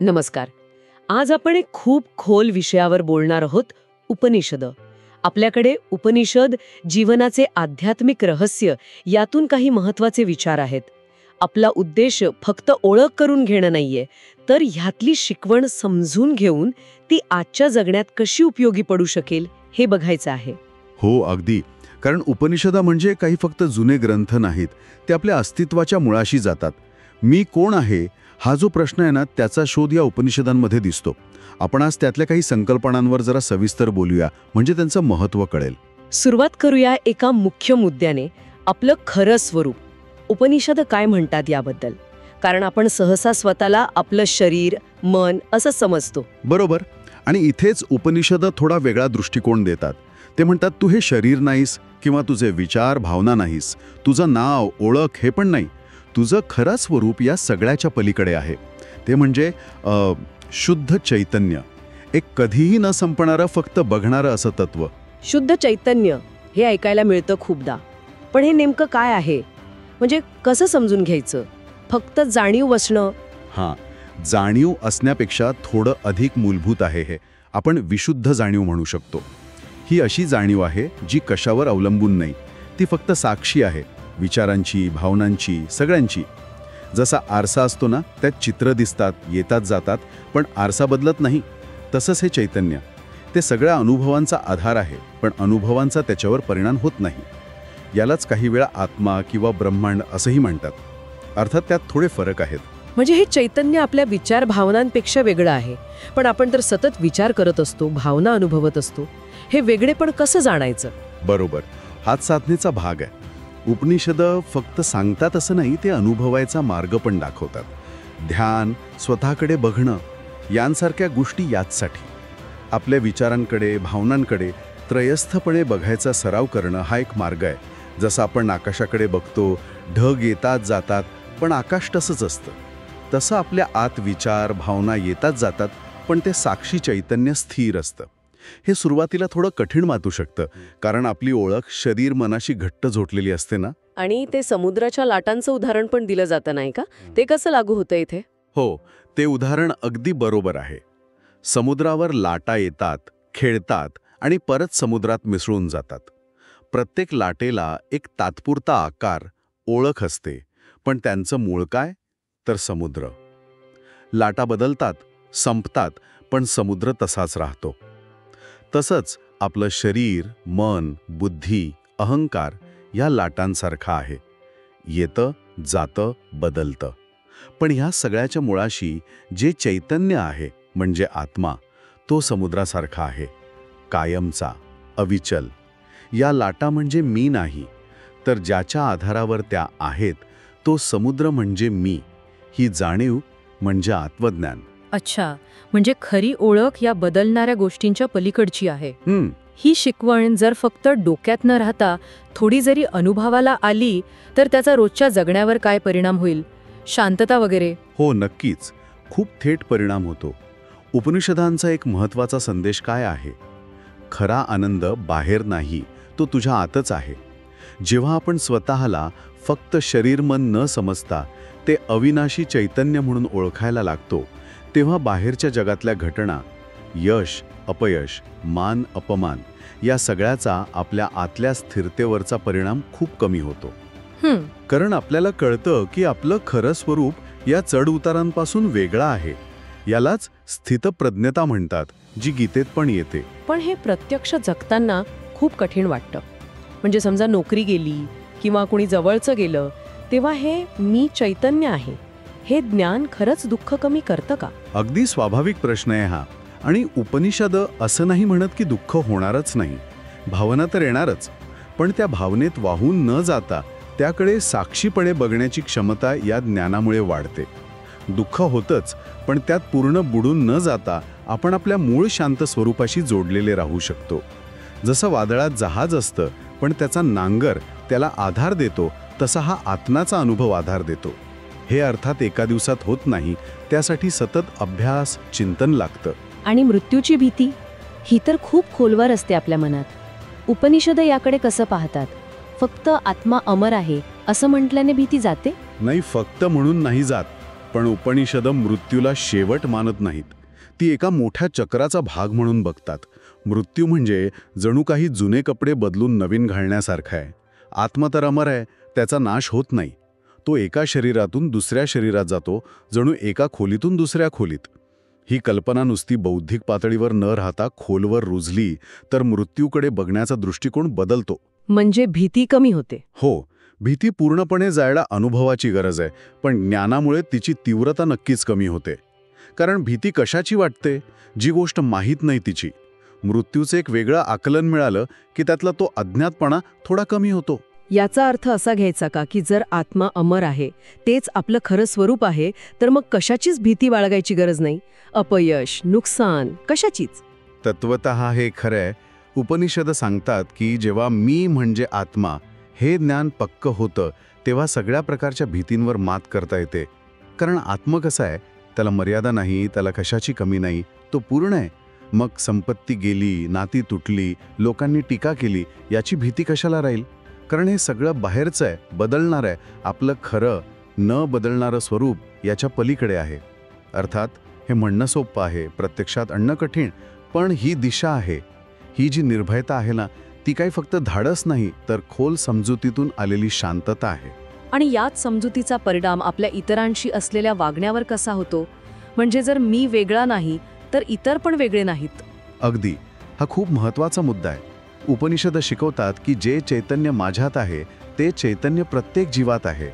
नमस्कार. आज आपण एक खूप खोल विषयावर बोलणार आहोत, उपनिषद. आपल्याकडे उपनिषद, जीवनाचे आध्यात्मिक रहस्य, यातून काही महत्वाचे विचार आहेत. आपला उद्देश फक्त ओळख करून घेणं नाहीये, तर ह्यातली शिकवण समजून घेऊन ती आजच्या जगण्यात कशी उपयोगी पडू शकेल हे बघायचं आहे. हो, अगदी. कारण उपनिषदा म्हणजे काही फक्त जुने ग्रंथ नाहीत, ते आपल्या अस्तित्वाच्या मुळाशी जातात. मी कोण आहे हा जो प्रश्न आहे ना, त्याचा शोध या उपनिषदांमध्ये दिसतो. आपण आज त्यातल्या काही संकल्पनांवर जरा सविस्तर बोलूया, म्हणजे त्यांचं महत्त्व कळेल. सुरुवात करूया एका मुख्य मुद्द्याने, आपलं खरं स्वरूप. उपनिषद काय म्हणतात याबद्दल. कारण आपण सहसा स्वतःला आपलं शरीर, मन असं समजतो. बरोबर. आणि इथेच उपनिषद थोडा वेगळा दृष्टिकोन देतात. ते म्हणतात, तू हे शरीर नाहीस किंवा तुझे विचार, भावना नाहीस, तुझं नाव, ओळख हे पण नाही. तुझं खरं स्वरूप या सगळ्याच्या पलीकडे आहे. ते म्हणजे शुद्ध चैतन्य, एक कधीही न संपणारं, फक्त बघणारं असं तत्व. शुद्ध चैतन्य हे ऐकायला मिळतं खूपदा. पण हे नेमकं काय आहे? म्हणजे कसं समजून घ्यायचं? फक्त जाणीव असणं? हां, जाणीव असण्यापेक्षा थोडं अधिक मूलभूत आहे हे. आपण विशुद्ध जाणीव म्हणू शकतो. ही अशी जाणीव आहे जी कशावर अवलंबून नाही. ती फक्त साक्षी आहे, विचारांची, भावनांची, सगळ्यांची. जसा आरसा असतो ना, त्यात चित्र दिसतात, येतात जातात, पण आरसा बदलत नाही. तसंच हे चैतन्य, ते सगळ्या अनुभवांचा आधार आहे, पण अनुभवांचा त्याच्यावर परिणाम होत नाही. यालाच काही वेळा आत्मा किंवा ब्रह्मांड असंही म्हणतात. अर्थात त्यात थोडे फरक आहेत. म्हणजे हे चैतन्य आपल्या विचार, भावनांपेक्षा वेगळं आहे. पण आपण तर सतत विचार करत असतो, भावना अनुभवत असतो. हे वेगळेपण कसं जाणायचं? बरोबर, हाच साधनेचा भाग आहे. उपनिषद फक्त सांगतात असं नाही, ते अनुभवायचा मार्ग पण दाखवतात. ध्यान, स्वतःकडे बघणं, यांसारख्या गोष्टी याचसाठी. आपल्या विचारांकडे, भावनांकडे त्रयस्थपणे बघायचा सराव करणं हा एक मार्ग आहे. जसं आपण आकाशाकडे बघतो, ढग येतात जातात, पण आकाश तसंच असतं. तसं आपल्या आत विचार, भावना येतात जातात, पण ते साक्षी चैतन्य स्थिर असतं. हे सुरुवातीला थोडं कठीण वाटू शकतं, कारण आपली ओळख शरीर मनाशी घट्ट जोडलेली असते ना. आणि ते समुद्राच्या लाटांचं उदाहरण पण दिलं जातं नाही का? ते कसं लागू होतं इथे? हो, ते उदाहरण अगदी बरोबर आहे. समुद्रावर लाटा येतात, खेळतात आणि परत समुद्रात मिसळून जातात. प्रत्येक लाटेला एक तात्पुरता आकार, ओळख असते, पण त्यांचं मूळ काय? तर समुद्र. लाटा बदलतात, संपतात, पण समुद्र तसाच राहतो. तसंच आपलं शरीर, मन, बुद्धी, अहंकार या लाटांसारखं आहे. येतं, जातं, बदलतं. पण ह्या सगळ्याच्या मुळाशी जे चैतन्य आहे, म्हणजे आत्मा, तो समुद्रासारखा आहे, कायमचा, अविचल. या लाटा म्हणजे मी नाही, तर ज्याच्या आधारावर त्या आहेत, तो समुद्र म्हणजे मी. ही जाणीव म्हणजे आत्मज्ञान. अच्छा, म्हणजे खरी ओळख या बदलणाऱ्या गोष्टींच्या पलीकडची आहे. ही शिकवण जर फक्त डोक्यात न राहता थोडी जरी अनुभवाला आली, तर त्याचा रोजच्या जगण्यावर काय परिणाम होईल? शांतता वगैरे? हो, नक्कीच. खूप थेट परिणाम होतो. उपनिषदांचा एक महत्त्वाचा संदेश काय आहे? खरा आनंद बाहेर नाही, तो तुझ्या आतच आहे. जेव्हा आपण स्वतःला फक्त शरीर, मन न समजता ते अविनाशी चैतन्य म्हणून ओळखायला लागतो, तेव्हा बाहेरच्या जगातल्या घटना, यश, अपयश, मान, अपमान या सगळ्याचा आपल्या आतल्या स्थिरतेवरचा परिणाम खूप कमी होतो. कारण आपल्याला कळतं की आपलं खरं स्वरूप या चढउतारांपासून वेगळं आहे. यालाच स्थितप्रज्ञता म्हणतात, जी गीतेत पण येते. पण हे प्रत्यक्ष जगताना खूप कठीण वाटतं. म्हणजे समजा नोकरी गेली किंवा कुणी जवळचं गेलं, तेव्हा हे मी चैतन्य आहे हे ज्ञान खरंच दुःख कमी करतं का? अगदी स्वाभाविक प्रश्न आहे हा. आणि उपनिषद असं नाही म्हणत की दुःख होणारच नाही. भावना तर येणारच, पण त्या भावनेत वाहून न जाता त्याकडे साक्षीपणे बघण्याची क्षमता या ज्ञानामुळे वाढते. दुःख होतंच, पण त्यात पूर्ण बुडून न जाता आपण आपल्या मूळ शांत स्वरूपाशी जोडलेले राहू शकतो. जसं वादळात जहाज असतं, पण त्याचा नांगर त्याला आधार देतो, तसा हा आत्म्याचा अनुभव आधार देतो. हे अर्थात एका दिवसात होत नाही, त्यासाठी सतत अभ्यास, चिंतन लागतं. आणि मृत्यूची भीती ही तर खूप खोलवर असते आपल्या मनात. उपनिषद याकडे कसं पाहतात? फक्त आत्मा अमर आहे असं म्हटल्याने भीती जाते? नाही, फक्त म्हणून नाही जात. पण उपनिषदं मृत्यूला शेवट मानत नाहीत. ती एका मोठ्या चक्राचा भाग म्हणून बघतात. मृत्यू म्हणजे जणू काही जुने कपडे बदलून नवीन घालण्यासारखं आहे. आत्मा तर अमर आहे, त्याचा नाश होत नाही. तो एका शरीरातून दुसऱ्या शरीरात जातो, जणू एका खोलीतून दुसऱ्या खोलीत. ही कल्पना नुसती बौद्धिक पातळीवर न राहता खोलवर रुजली तर मृत्यूकडे बघण्याचा दृष्टिकोन बदलतो. म्हणजे भीती कमी होते. हो, भीती पूर्णपणे जायला अनुभवाची गरज आहे, पण ज्ञानामुळे तिची तीव्रता नक्कीच कमी होते. कारण भीती कशाची वाटते? जी गोष्ट माहीत नाही तिची. मृत्यूचं एक वेगळं आकलन मिळालं की त्यातला तो अज्ञातपणा थोडा कमी होतो. याचा अर्थ असा घ्यायचा का की जर आत्मा अमर आहे, तेच आपलं खरं स्वरूप आहे, तर मग कशाचीच भीती बाळगायची गरज नाही. अपयश, नुकसान, कशाचीच. तत्वतः हे खरं आहे. उपनिषद सांगतात की जेव्हा मी म्हणजे आत्मा हे ज्ञान पक्क होतं, तेव्हा सगळ्या प्रकारच्या भीतींवर मात करता येते. कारण आत्मा कसा आहे, त्याला मर्यादा नाही, त्याला कशाची कमी नाही, तो पूर्ण आहे. मग संपत्ती गेली, नाती तुटली, लोकांनी टीका केली, याची भीती कशाला राहील? कारण हे सगळं बाहेरचं आहे, बदलणार आहे. आपलं खरं न बदलणारं स्वरूप याच्या पलीकडे आहे. अर्थात हे म्हणणं सोपं आहे, प्रत्यक्षात आणणं कठीण. पण ही दिशा आहे, ही जी निर्भयता आहे ना, ती काही फक्त धाडस नाही, तर खोल समजुतीतून आलेली शांतता आहे. आणि याच समजुतीचा परिणाम आपल्या इतरांशी असलेल्या वागण्यावर कसा होतो? म्हणजे जर मी वेगळा नाही, तर इतर पण वेगळे नाहीत. अगदी. हा खूप महत्त्वाचा मुद्दा आहे. उपनिषद शिकवतात की जे चैतन्य माझ्यात आहे, ते चैतन्य प्रत्येक जीवात आहे.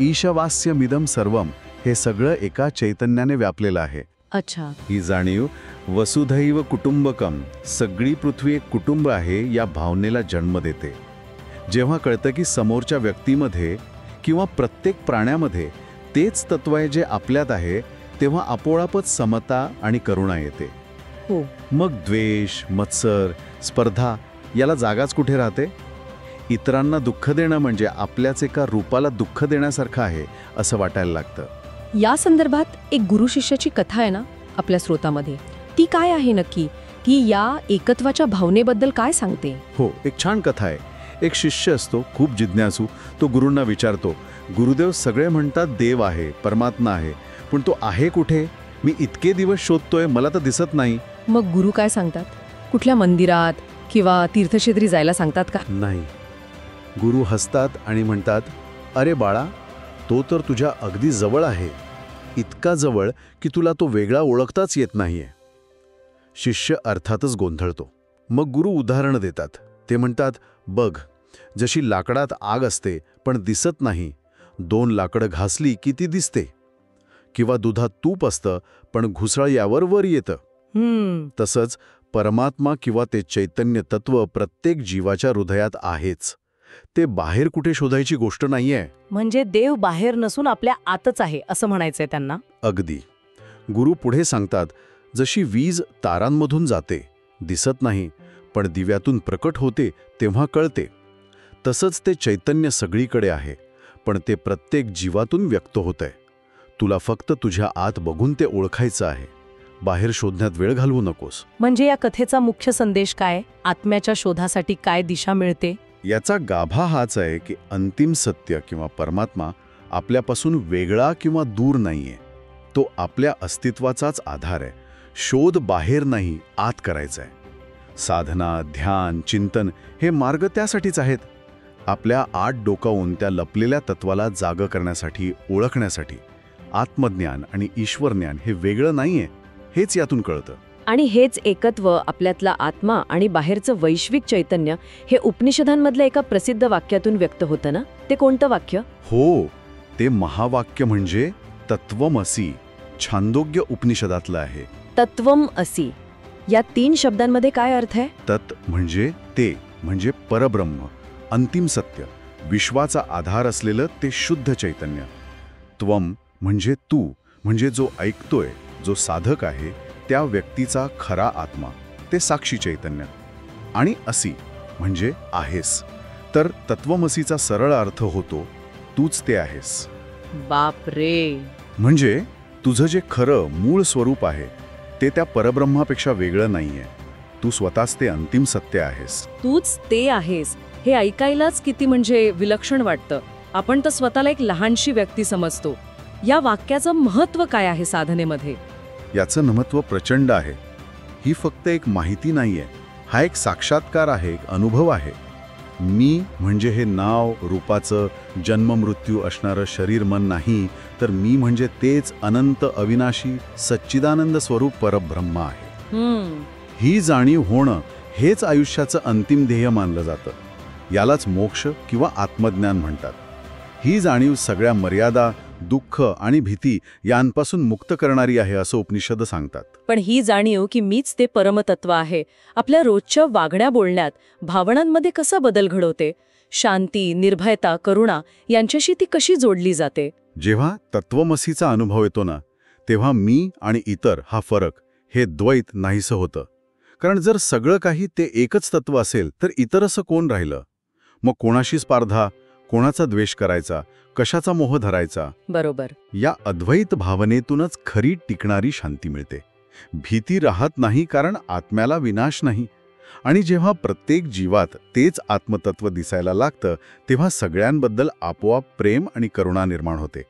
ईशवास्यमिदं सर्वम, हे सगळं एका चैतन्याने व्यापलेलं आहे. अच्छा. ही जाणीव वसुधैव कुटुंबकम, सगळी पृथ्वी एक कुटुंब आहे, या भावनेला जन्म देते. जेव्हा कळतं की समोरच्या व्यक्तीमध्ये किंवा प्रत्येक प्राण्यामध्ये तेच तत्व आहे जे आपल्यात आहे, तेव्हा आपोआपच समता आणि करुणा येते. हो. मग द्वेष, मत्सर, स्पर्धा याला जागाच कुठे राहते? इतरांना दुःख देणं म्हणजे आपल्याच एका रूपाला दुःख देण्यासारखं आहे असं वाटायला लागतं. या संदर्भात एक गुरु शिष्याची कथा आहे ना आपल्या स्रोतामध्ये, ती काय आहे नक्की? ती या एकत्वाच्या भावनेबद्दल काय सांगते? हो, एक छान कथा आहे. एक शिष्य असतो, खूप जिज्ञासू. तो गुरूंना विचारतो, गुरुदेव सगळे म्हणतात देव आहे, परमात्मा आहे, पण तो आहे कुठे? मी इतके दिवस शोधतोय, मला तर दिसत नाही. मग गुरु काय सांगतात? कुठल्या मंदिरात किंवा तीर्थक्षेत्री जायला सांगतात का? नाही. गुरु हसतात आणि म्हणतात, अरे बाळा, तो तर तुझ्या अगदी जवळ आहे, इतका जवळ की तुला तो वेगळा ओळखताच येत नाहीये. शिष्य अर्थातच गोंधळतो. मग गुरु उदाहरण देतात. ते म्हणतात, बघ, जशी लाकडात आग असते पण दिसत नाही, 2 लाकडं घासली की ती दिसते. किंवा दुधात तूप असतं पण घुसळल्यावर वर येतं. तसंच परमात्मा किंवा ते चैतन्य तत्व प्रत्येक जीवाच्या हृदयात आहेच. ते बाहेर कुठे शोधायची गोष्ट नाहीये. म्हणजे देव बाहेर नसून आपल्या आतच आहे असं म्हणायचंय त्यांना. अगदी. गुरु पुढे सांगतात, जशी वीज तारांमधून जाते, दिसत नाही, पण दिव्यातून प्रकट होते तेव्हा कळते, तसंच ते चैतन्य सगळीकडे आहे, पण ते प्रत्येक जीवातून व्यक्त होतंय. तुला फक्त तुझ्या आत बघून ते ओळखायचं आहे. बाहेर शोधण्यात वेळ घालवू नकोस. म्हणजे या कथेचा मुख्य संदेश काय? आत्म्याच्या शोधासाठी काय दिशा मिळते? याचा गाभा हाच आहे की अंतिम सत्य किंवा परमात्मा आपल्यापासून वेगळा किंवा दूर नाहीये. तो आपल्या अस्तित्वाचाच आधार आहे. शोध बाहेर नाही, आत करायचा आहे. साधना, ध्यान, चिंतन हे मार्ग त्यासाठीच आहेत. आपल्या आत डोकावून त्या लपलेल्या तत्वाला जाग करण्यासाठी, ओळखण्यासाठी. आत्मज्ञान आणि ईश्वरज्ञान हे वेगळं नाहीये, हेच यातून कळतं. आणि हेच एकत्व, आपल्यातला आत्मा आणि बाहेरचं वैश्विक चैतन्य, हे उपनिषदांमधल्या एका प्रसिद्ध वाक्यातून व्यक्त होतं ना? ते कोणतं वाक्य? हो, ते महावाक्य म्हणजे तत्वमसी, छांदोग्य उपनिषदातलं आहे. तत्वम असी, या 3 शब्दांमध्ये काय अर्थ आहे? तत् म्हणजे ते, म्हणजे परब्रह्म, अंतिम सत्य, विश्वाचा आधार असलेलं ते शुद्ध चैतन्य. त्वम म्हणजे तू, म्हणजे जो ऐकतोय, जो साधक आहे, त्या व्यक्तीचा खरा आत्मा, ते साक्षी चैतन्य. आणि असी म्हणजे आहेस. तर तत्वमसीचा सरळ अर्थ होतो, तूच ते आहेस. बाप रे. म्हणजे तुझं जे खरं मूळ स्वरूप आहे ते त्या परब्रह्मापेक्षा वेगळं नाहीये. तू स्वतःच ते अंतिम सत्य आहेस. तूच ते आहेस हे ऐकायलाच किती म्हणजे विलक्षण वाटतं. आपण तर स्वतःला एक लहानशी व्यक्ती समजतो, या वाक्याचं महत्त्व काय आहे साधनेमध्ये? याचं महत्त्व प्रचंड आहे. ही फक्त एक माहिती नाहीये, हा एक साक्षात्कार आहे, एक अनुभव आहे. मी म्हणजे हे नाव रूपाचं जन्ममृत्यू असणारं शरीर मन नाही, तर मी म्हणजे तेच अनंत अविनाशी सच्चिदानंद स्वरूप परब्रह्म आहे. ही जाणीव होणं हेच आयुष्याचं अंतिम ध्येय मानलं जातं. यालाच मोक्ष किंवा आत्मज्ञान म्हणतात. ही जाणीव सगळ्या मर्यादा, दुःख आणि भीती यांपासून मुक्त करणारी आहे असं उपनिषद सांगतात. पण ही जाणीव की मीच ते परमतत्व आहे आपल्या रोजच्या वागण्या बोलण्यात, भावनांमध्ये कसा बदल घडवते? शांती, निर्भयता, करुणा यांच्याशी ती कशी जोडली जाते? जेव्हा तत्वमसीचा अनुभव येतो ना, तेव्हा मी आणि इतर हा फरक, हे द्वैत नाहीसं होतं. कारण जर सगळं काही ते एकच तत्व असेल तर इतर असं कोण राहिलं? मग कोणाशी स्पर्धा, कोणाचा द्वेष करायचा, कशाचा मोह धरायचा? बरोबर. या अद्वैत भावनेतूनच खरी टिकणारी शांती मिळते. भीती राहत नाही, कारण आत्म्याला विनाश नाही. आणि जेव्हा प्रत्येक जीवात तेच आत्मतत्व दिसायला लागतं, तेव्हा सगळ्यांबद्दल आपोआप प्रेम आणि करुणा निर्माण होते.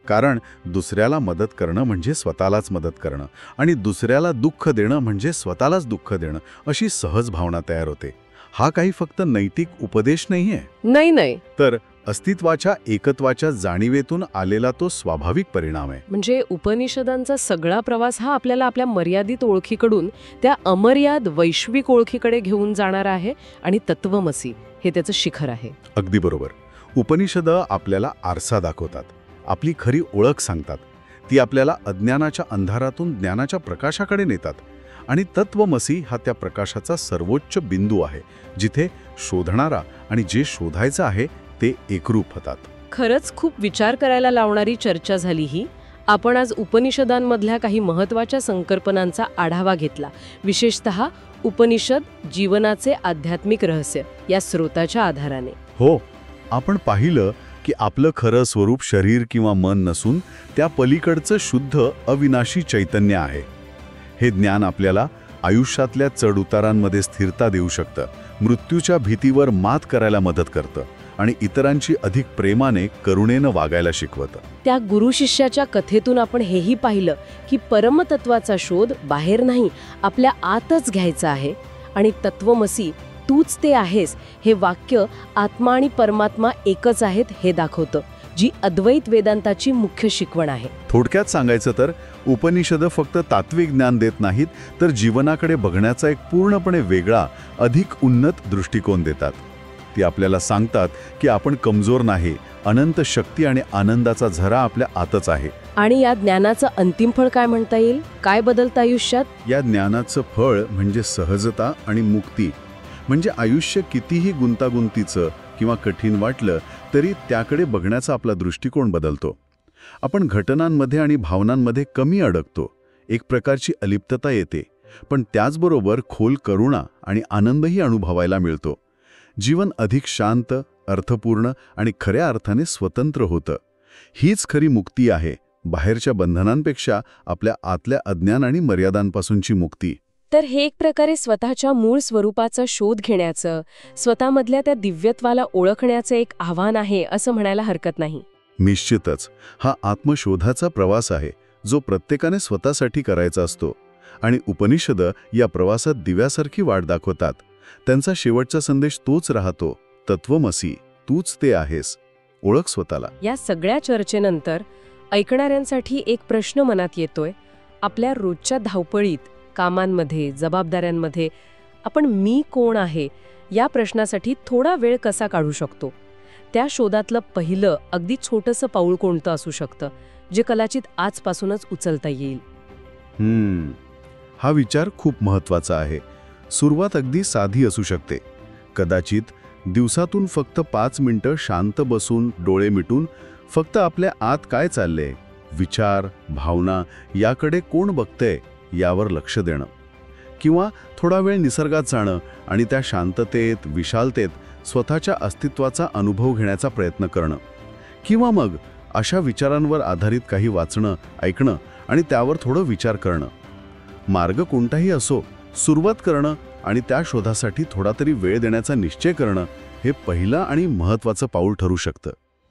कारण दुसऱ्याला मदत करणं म्हणजे स्वतःलाच मदत करणं, आणि दुसऱ्याला दुःख देणं म्हणजे स्वतःलाच दुःख देणं, अशी सहज भावना तयार होते. हा काही फक्त नैतिक उपदेश नाहीये, नाही, तर अस्तित्वाच्या एकत्वाच्या जाणीवेतून आलेला तो स्वाभाविक परिणाम आहे. म्हणजे उपनिषदांचा सगळा प्रवास हा आपल्याला आपल्या मर्यादित ओळखीकडून त्या अमर्याद वैश्विक ओळखीकडे घेऊन जाणार आहे, आणि तत्वमसी हे त्याचं शिखर आहे. अगदी बरोबर. उपनिषदं आपल्याला आरसा दाखवतात, आपली खरी ओळख सांगतात. ती आपल्याला अज्ञानाच्या अंधारातून ज्ञानाच्या प्रकाशाकडे नेतात. आणि तत्वमसी हा त्या प्रकाशाचा सर्वोच्च बिंदू आहे, जिथे शोधणारा आणि जे शोधायचं आहे ते एकरूप होतात. खरंच खूप विचार करायला लावणारी चर्चा झाली ही. आपण आज उपनिषदांमधल्या काही महत्त्वाच्या संकल्पनांचा आढावा घेतला, विशेषतः उपनिषद जीवनाचे आध्यात्मिक रहस्य या स्रोताच्या आधाराने. हो, आपण पाहिलं की आपलं खरं स्वरूप शरीर किंवा मन नसून त्या पलीकडचं शुद्ध अविनाशी चैतन्य आहे. हे ज्ञान आपल्याला आयुष्यातल्या चढउतारांमध्ये स्थिरता देऊ शकतं, मृत्यूच्या भीतीवर मात करायला मदत करतं, आणि इतरांची अधिक प्रेमाने, करुणेनं वागायला शिकवतं. त्या गुरु शिष्याच्या कथेतून आपण हेही पाहिलं की परमतत्वाचा शोध बाहेर नाही, आपल्या आतच घ्यायचा आहे. आणि तत्वमसी तूच ते आहेस हे वाक्य आत्मा आणि परमात्मा एकच आहेत हे दाखवतं, जी अद्वैत वेदांताची मुख्य शिकवण आहे. थोडक्यात सांगायचं तर उपनिषदं फक्त तात्विक ज्ञान देत नाहीत, तर जीवनाकडे बघण्याचा एक पूर्णपणे वेगळा, अधिक उन्नत दृष्टिकोन देतात. ती आपल्याला सांगतात की आपण कमजोर नाही, अनंत शक्ती आणि आनंदाचा झरा आपल्या आतच आहे. आणि या ज्ञानाचं अंतिम फळ काय म्हणता येईल? काय बदलतं आयुष्यात? या ज्ञानाचं फळ म्हणजे सहजता आणि मुक्ती. म्हणजे आयुष्य कितीही गुंतागुंतीचं किंवा कठीण वाटलं तरी त्याकडे बघण्याचा आपला दृष्टिकोन बदलतो. आपण घटनांमध्ये आणि भावनांमध्ये कमी अडकतो, एक प्रकारची अलिप्तता येते, पण त्याचबरोबर खोल करुणा आणि आनंदही अनुभवायला मिळतो. जीवन अधिक शांत, अर्थपूर्ण आणि खऱ्या अर्थाने स्वतंत्र होतं. हीच खरी मुक्ती आहे, बाहेरच्या बंधनांपेक्षा आपल्या आतल्या अज्ञान आणि मर्यादांपासूनची मुक्ती. तर हे एक प्रकारे स्वतःच्या मूळ स्वरूपाचा शोध घेण्याचं, स्वतःमधल्या त्या दिव्यत्वाला ओळखण्याचं एक आव्हान आहे असं म्हणायला हरकत नाही. निश्चितच हा आत्मशोधाचा प्रवास आहे, जो प्रत्येकाने स्वतःसाठी करायचा असतो. आणि उपनिषदं या प्रवासात दिव्यासारखी वाट दाखवतात. त्यांचा शेवटचा संदेश तोच राहतो, तत्वमसी, तूच ते आहेस, ओळख स्वतःला. या सगळ्या चर्चेनंतर ऐकणाऱ्यांसाठी एक प्रश्न मनात येतोय. आपल्या रोजच्या धावपळीत, कामांमध्ये, जबाबदाऱ्यांमध्ये आपण मी कोण आहे या प्रश्नासाठी थोडा वेळ कसा काढू शकतो? त्या शोधातलं पहिलं अगदी छोटंसं पाऊल कोणतं असू शकतं, जे कदाचित आजपासूनच उचलता येईल? हा विचार खूप महत्त्वाचा आहे. सुरुवात अगदी साधी असू शकते. कदाचित दिवसातून फक्त 5 मिनिटं शांत बसून, डोळे मिटून फक्त आपल्या आत काय चाललंय, विचार, भावना याकडे कोण बघतंय यावर लक्ष देणं. किंवा थोडा वेळ निसर्गात जाणं आणि त्या शांततेत, विशालतेत स्वतःच्या अस्तित्वाचा अनुभव घेण्याचा प्रयत्न करणं. किंवा मग अशा विचारांवर आधारित काही वाचणं, ऐकणं आणि त्यावर थोडं विचार करणं. मार्ग कोणताही असो, सुरुवात करणं आणि त्या शोधासाठी थोडा तरी वेळ देण्याचा निश्चय करणं हे पहिलं आणि महत्त्वाचं पाऊल ठरू शकतं.